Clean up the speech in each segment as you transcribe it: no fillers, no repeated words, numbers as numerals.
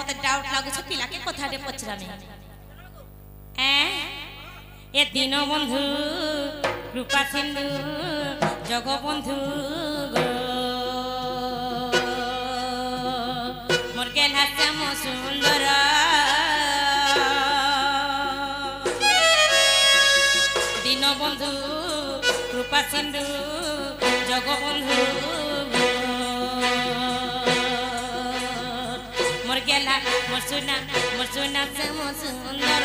मते डाउट लागु छ पिला के कथाटे पछरामी ए दीन बंधु कृपा सिंधु जगबंधु मोर गेला श्याम सुंदर दीन बंधु कृपा सिंधु जगबंधु मोर गेला मोर सुना श्याम सुंदर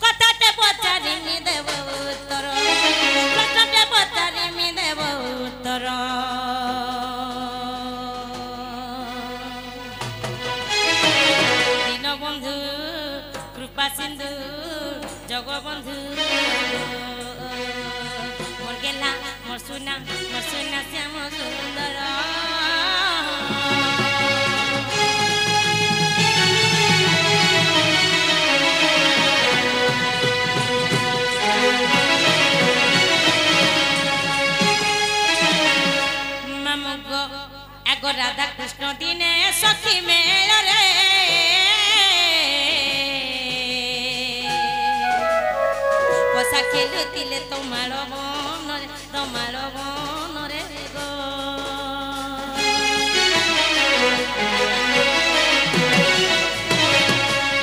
कथाटे पचारिमी देव उत्तर कथाटे पचारिमी देव उत्तर दीन बंधु कृपा सिंधु जगबंधु मोर गेला मोर सुना श्याम सुंदर राधा कृष्ण दिने सखी मेल रे पसा खेलुतिले तमार बन रे गो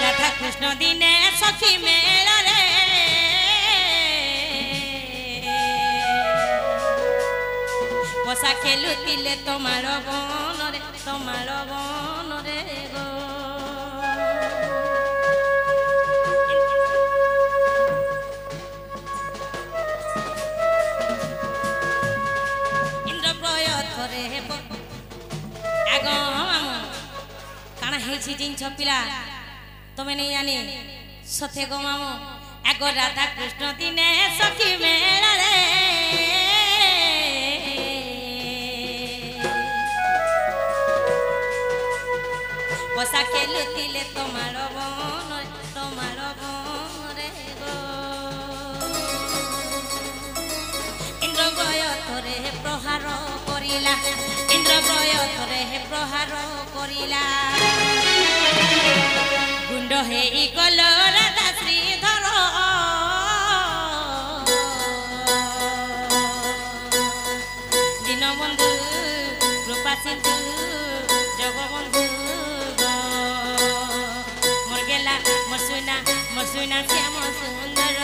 राधा कृष्ण दिने सखी मेल रे पसा खेलुतिले तमार बन रे गो इंद्र प्रय थरे हेब आग काना हेछि जिंछ पिला तमे नहीं जानी सथे गो मामो आग राधा कृष्ण दिने सखी मेला रे पसा खेलुतिले तमार बन रे गो इंद्र प्रय थरे प्रहार करिला इंद्र प्रय थरे प्रहार करिला गुंड हेई गल राधा श्रीधर दीन बंधु कृपा सिंधु जगबंधु मोर सुना श्याम सुंदर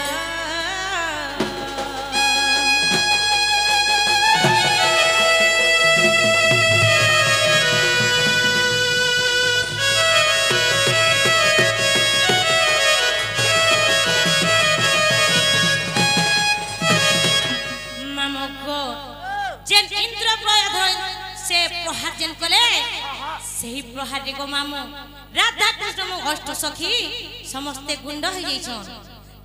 मामको जेन इंद्र प्रय से प्रहार जेन कले सही प्रहार को मामो राधा कृष्ण मो अष्ट सखी समस्ते गुंड हो जाइछन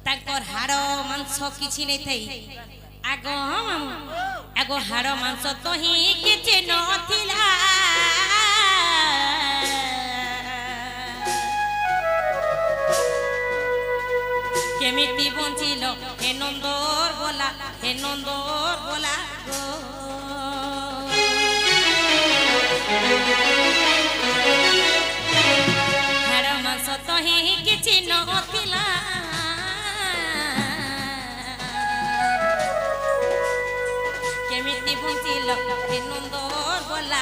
ताकर हाड़ मांस किछि नै थई आगो हाड़ मांस तो ही किछि नथिला केमिति बंचिलो हे नंदर बोला गो तो ही किछि नथिला केमिति बंचिल हे नंदर बोला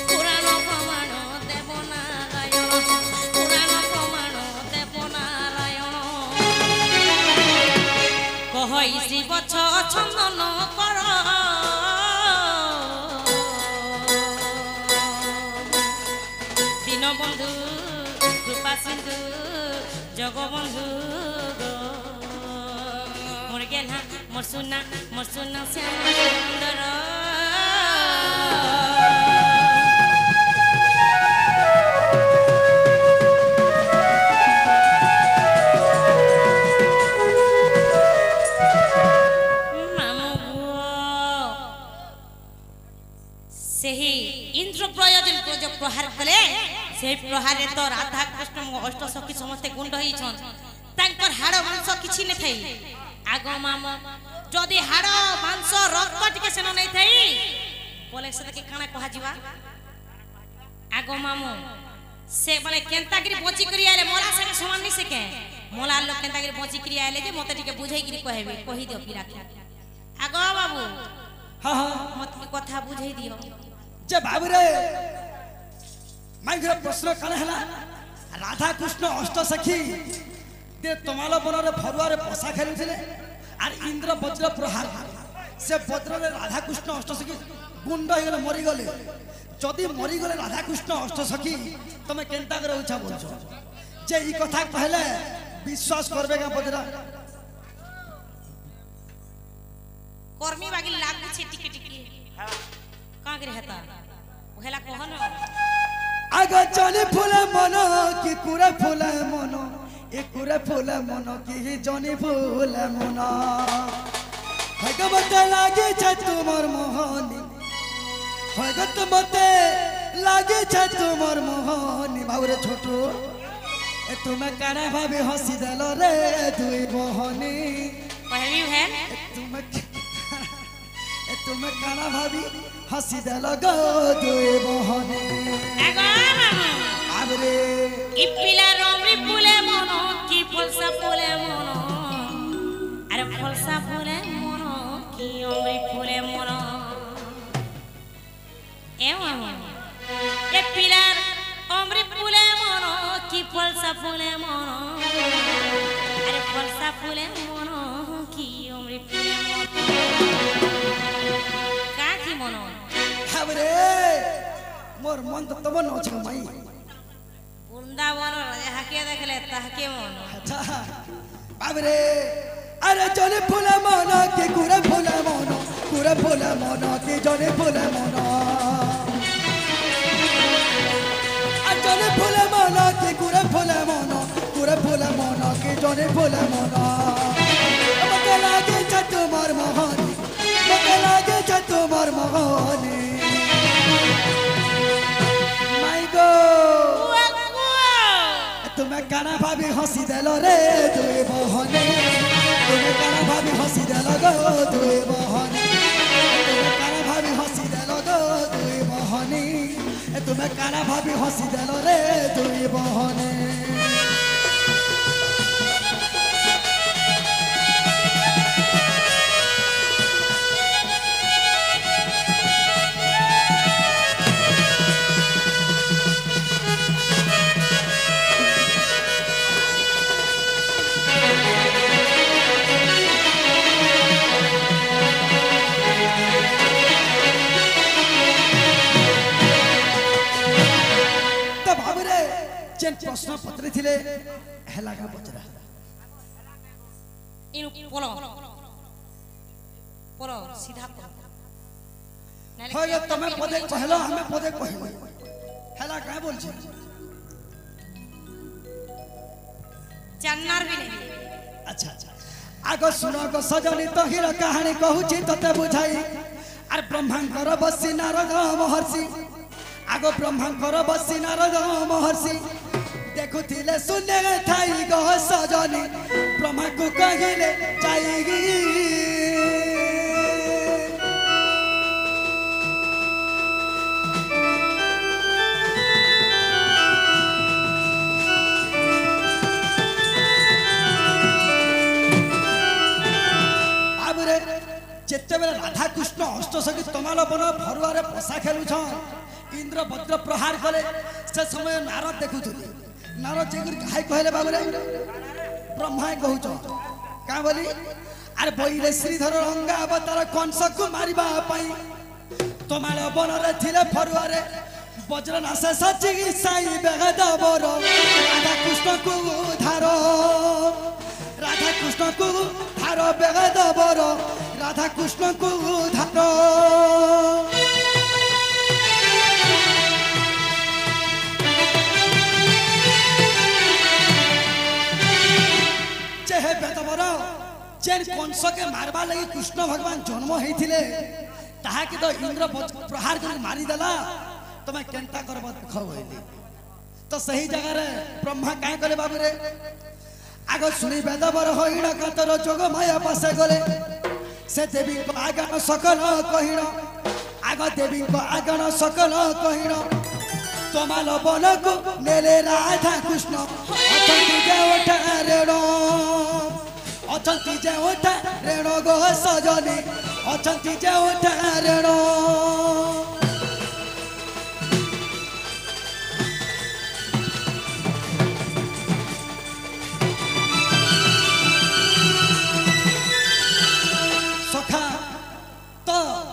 पुराण प्रमाण देव नारायण कहि शिव छंदन कर बंधु कृपा सिंधु जगबंधु मोर गेला मोर सुना श्याम सुंदर सही इंद्र प्रयोजन को जो प्रहार कले से प्रहारे तो राधा कृष्ण अष्ट सखी समस्ते गुंड होइछन तांकर हाड़ मांस किछि नै थई आगो माम जदि हाड़ मांस सेन नहीं थई बोले से के काना कहा जीवा आगो मामू से बोले केंतागिरी बची करी आले मोला से समान नहीं से के मोला लोग केंतागिरी बची करी आले जे मते टिके बुझाई गिरी कहबे कहि दियो फिर आगो बाबू हां हां मत की कथा बुझाई दियो जे बाबू रे माइग्र प्रश्न कण हला राधा कृष्ण अष्ट सखी दे तमाल बनरे फरुआरे पसा खेलुथिले आर इंद्र वज्र प्रहार से वज्र रे राधा कृष्ण अष्ट सखी गुंड हो गले मरि गले जदी मरि गले राधा कृष्ण अष्ट सखी तमे केनता करे उछा बोलछो जे ई कथा कहले विश्वास करबे का वज्र कर्मी बागी लागु छे टिके टिके का करे हेता ओहेला कहन आग जनी फूल मन की कुरे फूल मन ए कुरे फूल मन की जनी फूल मन भगवत लागे छ तुमर मोहनी भगत मते लागे छ तुमर मोहनी बाबूरे छोटू ए तुम काना भाभी हंसी देलो रे दुई बहनी कहबी भेल तुम काना भाभी हंसी देलो गो दुई बहनी आगो मामू आबरे ई पिला रोमरी फूले मनो की फलसा फूले मनो अरे फलसा फूले मनो की ओमरी फूले मनो ए मामू ए पिला ओमरी फूले मनो की फलसा फूले मनो अरे फलसा फूले मनो की ओमरी फूले मनो का की मनो हाबरे मोर मन तो तब न छ मई वृंदावन हाके देखले ताके मन अच्छा बाबरे अरे जने फूल मन के कुरे फूल मन के जने फूल मन आ जने फूल मन के कुरे फूल मन के जने फूल मन मते लागे छ तुमर मोहनी मते लागे छ तुमर मोहनी माय गो तुम्हें काना भाभी हंसी देलो रे दुई बहनी तुम्हें काना भाभी हंसी देलो गो दुई बहनी तुम्हें काना भाभी हंसी देलो गो दुई बहनी तुम्हें काना भाभी हंसी देलो रे दुई बहनी जेन प्रश्न पत्र थिले हेला का पचरा इन पोलो पोलो सीधा पोलो होय तमे पदे कहलो हमें पदे कहलो हेला का बोल छी जाननार भी नहीं अच्छा आगो सुनो गो सजनी तो हीरो कहानी कहू छी तते बुझाई आर ब्रह्मांकर बसी नारद महर्षि आगो ब्रह्मांकर बसी नारद महर्षि देखुथिले सुने थाई गो सजनी ब्रह्मा को कहिले जाएगी बाबरे जेते बेले राधा कृष्ण अष्ट सखी तमाल बन फरुआरे पसा खेलु छ इंद्र वज्र प्रहार कले से समय नारद देखुथुली नारद जेगर काहे कहले बाबरे ब्रह्मा कहू छ का बोली अरे बइले श्रीधर रंगा अवतार कंस को मारिबा पई तमाल बन रे थिले फरुआरे वज्र नासे सच्ची साई बेगद बर राधा कृष्ण को धारो राधा कृष्ण को धारो बेगद बर राधा कृष्ण को धारो चेहे बेदबर जेन कंस के मारबा लगी कृष्ण भगवान जन्म होइथिले ताहा कि तो इंद्र प्रहार कर मारी देला तमे केनता करब देख होइली तो सही जगह रे ब्रह्मा काहे कले बाबू रे आगो सुनी बेदबर होइना कातर जोग माया पासे गले से देवी को आगण सकल कहिण आग देवी को आगण सकल कहिण तमाल बन को नेले राधा कृष्ण अछंती जेउठा रेण अछंती जेउठा रेण गो सजनी अछंती जेउठा रेण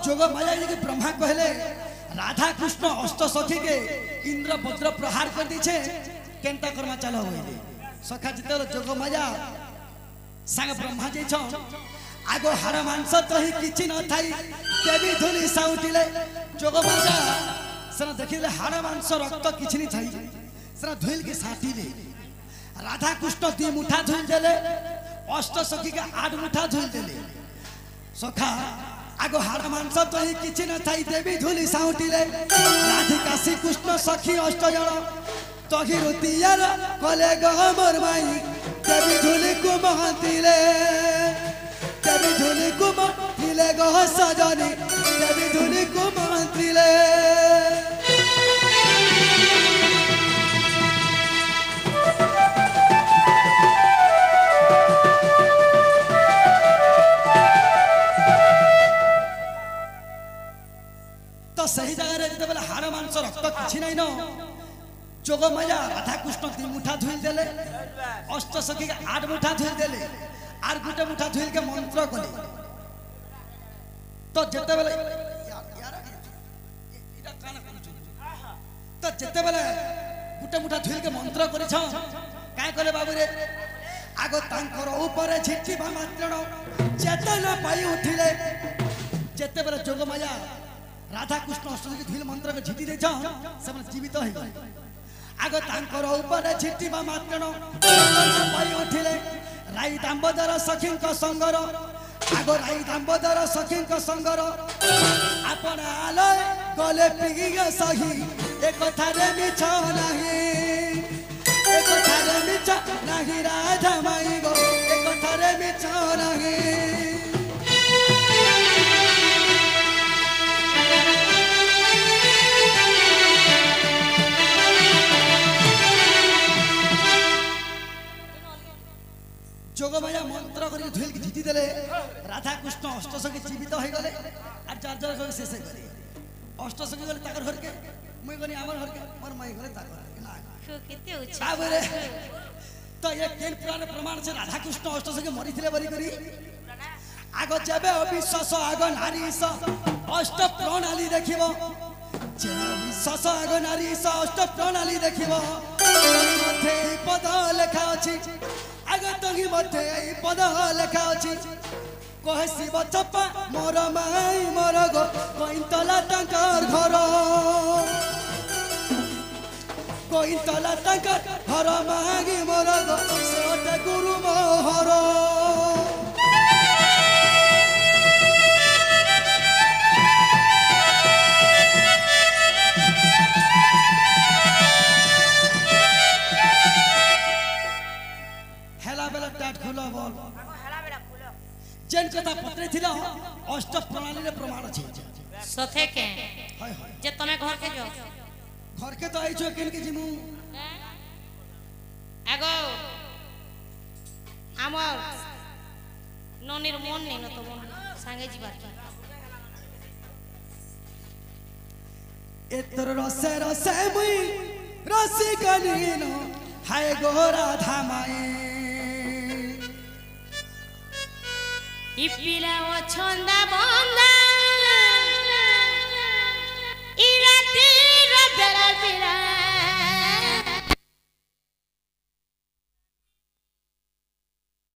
जोग माया के ब्रह्मा कहले राधा कृष्ण अष्ट सखी के इंद्र वज्र प्रहार कर दीछे केनता कर्मा चलो होइले सखा जिते जोग माया संग ब्रह्मा जे छ आगो हार मांस तो ही किछि न थाई देवी धुली साउटिले जोग माया सना देखिले हार मांस रक्त किछि नि थाई सना धुइल के साटिले राधा कृष्ण दी मुठा धुइल देले अष्ट सखी के 8 मुठा धुइल देले सखा आगो हार मांस तो ही किछि न थाई देवी धुली साउटिले राधिका श्री कृष्ण सखी अष्ट जण तही रुतियार कले गमर माई देवी धुली को महतिले देवी धुली को महतिले गह सजनी देवी धुली को महतिले सही जगह जिते हाड़ मांस रक्त किछि नहीं न जोग माया राधा कृष्ण 3 मुठा धुइल देले अष्ट सखी के 8 मुठा धुइल देले आर गुटे मुठा धुइल के मंत्र कले तो जेते बेले इटा काना करू तो जेते बेले गुटे मुठा धुइल के मंत्र करि छ काय कले बाबू रे आगो तांकर ऊपर छिटिबा मात्रण चेतना पाई उठिले जेते बेले जोग माया राधा कृष्ण अष्टसखी धुइल मंत्र के झिटी दे छ सब जीवित हो गए आगो तांकर ऊपर छिटिबा मात्रण पाई उठिले राई दाम्बोदर सखी को संगर आगो राई दाम्बोदर सखी को संगर आपण आले गले पिगी सही एक थारे मिछ नाही एक थारे मिछ नाही राधा माई गो एक थारे मिछ नाही जोग माया मंत्र करके धुइल के जीति देले राधा कृष्ण अष्ट सखी जीवित हो गले और चार जन शेष गले अष्ट सखी गले ताकर घर के मुई गनी हमर घर के मोर माई गले ताकर घर के ना केते उछ बाबरे तो ये केन पुराण प्रमाण से राधा कृष्ण अष्ट सखी मरी थिले बरी करी आगो जेबे अविश्वास आगो नारी स अष्ट प्रणाली देखिबो जे विश्वास आगो नारी स अष्ट प्रणाली देखिबो मथे पद लेखा अछि आगत ही मथे पद लेखा अछि कहे शिव चप्पा मोर माई मोर गो कोइतला तांकर घर कोइतला तांकर घर मागी मोर गो सोटे गुरु मोहर जेन कथा पत्रे थिला अष्ट प्रणाली रे प्रमाण अछि सथे के हाय हाय जे तमे घर के जो घर के तो आइछो केन के जिमु आगो हमर ननिर मन नै न तो संगे जीवा एतर रसे रसे मुई रसी कनीन हाय गोरा धामाए इपिला ओ छंदा बंदा